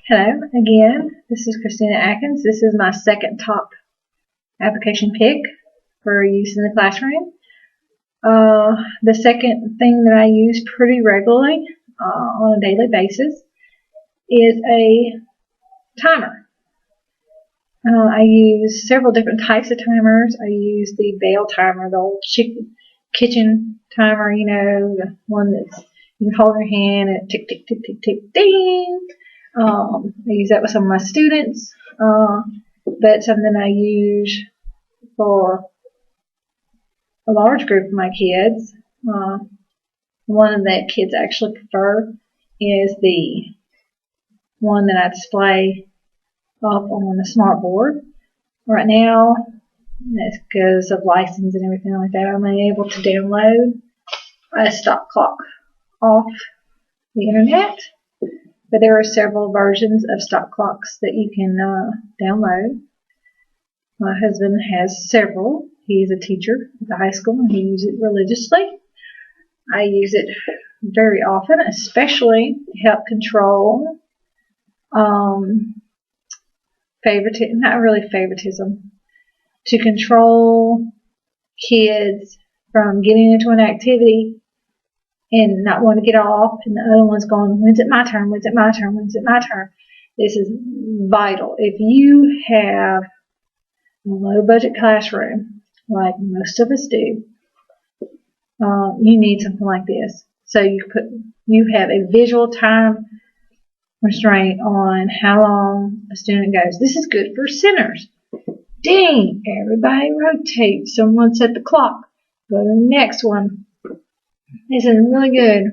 Hello again, this is Christina Atkins. This is my second top application pick for use in the classroom. The second thing that I use pretty regularly on a daily basis is a timer. I use several different types of timers. I use the bell timer, the old kitchen timer, the one that's you can hold in your hand and tick, tick, tick, tick, tick, ding. I use that with some of my students, but something I use for a large group of my kids. One that kids actually prefer is the one that I display up on the smart board. Right now, that's because of license and everything like that, I'm able to download a stop clock off the internet. But there are several versions of stop clocks that you can download. My husband has several. He's a teacher at the high school and he uses it religiously. I use it very often, especially to help control favoritism, to control kids from getting into an activity and not want to get off, and the other one's going, when's it my turn, when's it my turn, when's it my turn. This is vital. If you have a low budget classroom, like most of us do, you need something like this. So you have a visual time restraint on how long a student goes. This is good for centers. Ding! Everybody rotate. Someone set the clock. Go to the next one. This is really good.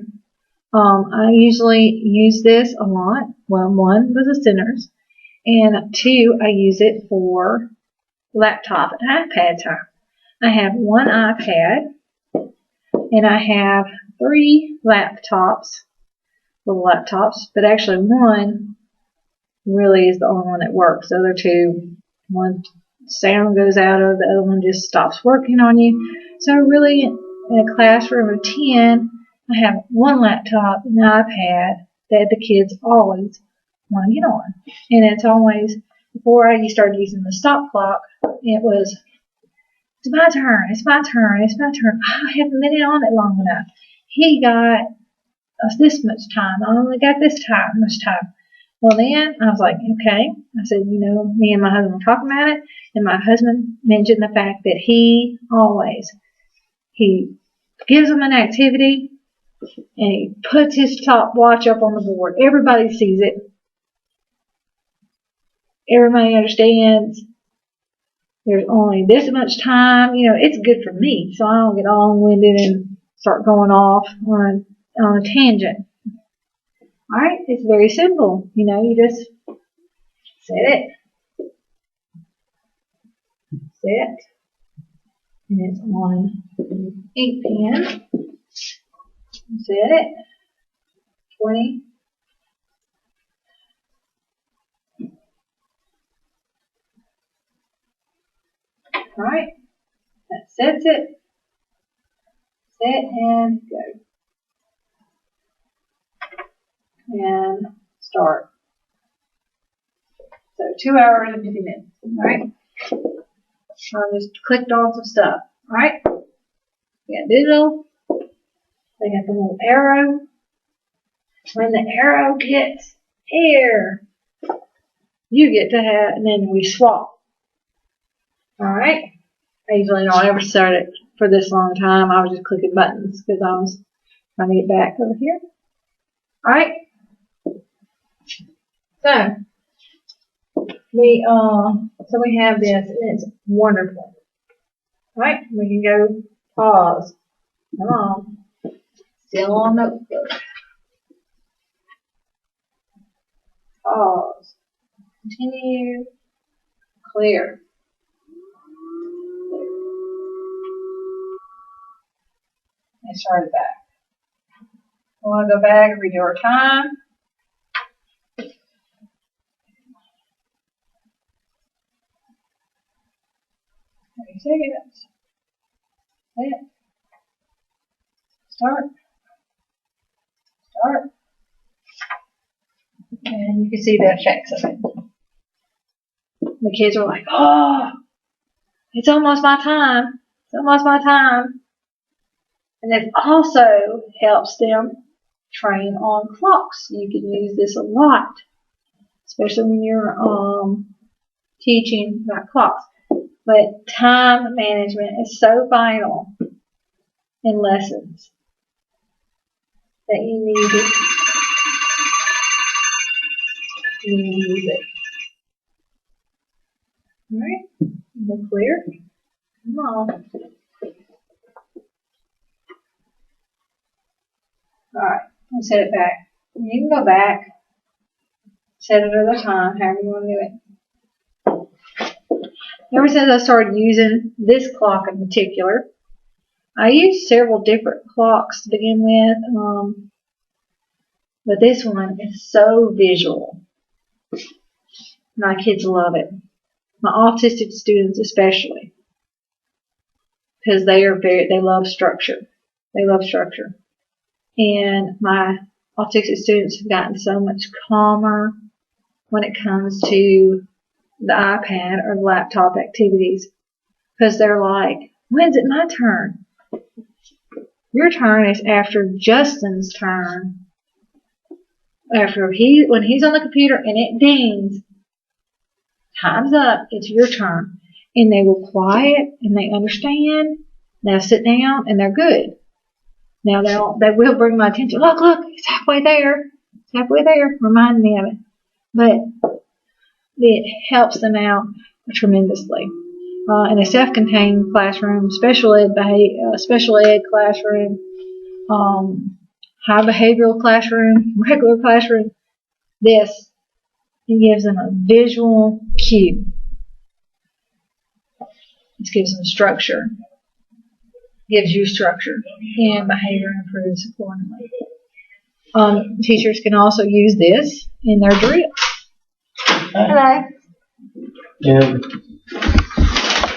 I usually use this a lot. Well, one with the centers, and two, I use it for laptop and iPad time. I have one iPad, and I have 3 laptops, little laptops, but actually one really is the only one that works. The other two, one sound goes out of, the other one just stops working on you. So really, in a classroom of 10, I have one laptop and an iPad that the kids always want to get on. And it's always, before I started using the stop clock, it was, it's my turn, it's my turn, it's my turn. I haven't been on it long enough. He got us this much time. I only got this much time. Well, then I was like, okay. I said, me and my husband were talking about it, and my husband mentioned the fact that he gives them an activity, and he puts his stopwatch up on the board. Everybody sees it. Everybody understands there's only this much time. It's good for me, so I don't get long-winded and start going off on a tangent. Alright, it's very simple. You just set it. Set. And it's on an 8-pin. Set it. 20. Alright. That sets it. Set and go. And start. So 2 hours and 50 minutes. Alright. I just clicked on some stuff. Alright. We got digital. They got the little arrow. When the arrow gets here, you get to have, and then we swap. Alright. I usually don't ever start it for this long time. I was just clicking buttons because I was trying to get back over here. Alright. So we have this, and it's wonderful. Alright, we can go pause. Come on. Still on notebook. Pause. Continue. Clear. And start it back. We want to go back and redo our time. 30 seconds. Set. Start. Start. And you can see the effects of it. The kids are like, oh, it's almost my time. It's almost my time. And it also helps them train on clocks. You can use this a lot, especially when you're teaching about clocks. But time management is so vital in lessons that you need it. You need to use it. Alright, look clear. Come on. Alright, I'll set it back. You can go back, set it another time, however you want to do it. Ever since I started using this clock in particular, I used several different clocks to begin with, but this one is so visual. My kids love it. My autistic students especially, because they love structure. They love structure. And my autistic students have gotten so much calmer when it comes to the iPad or the laptop activities, because they're like, when's it my turn? Your turn is after Justin's turn. When he's on the computer and it dings, time's up, it's your turn. And they will quiet and they understand. They'll sit down and they're good. Now they will bring my attention. Look, it's halfway there. It's halfway there. Remind me of it. But it helps them out tremendously. In a self-contained classroom, special ed classroom, high behavioral classroom, regular classroom, it gives them a visual cue. It gives them structure. Gives you structure, and behavior improves accordingly. Teachers can also use this in their drills. Hello. Yeah.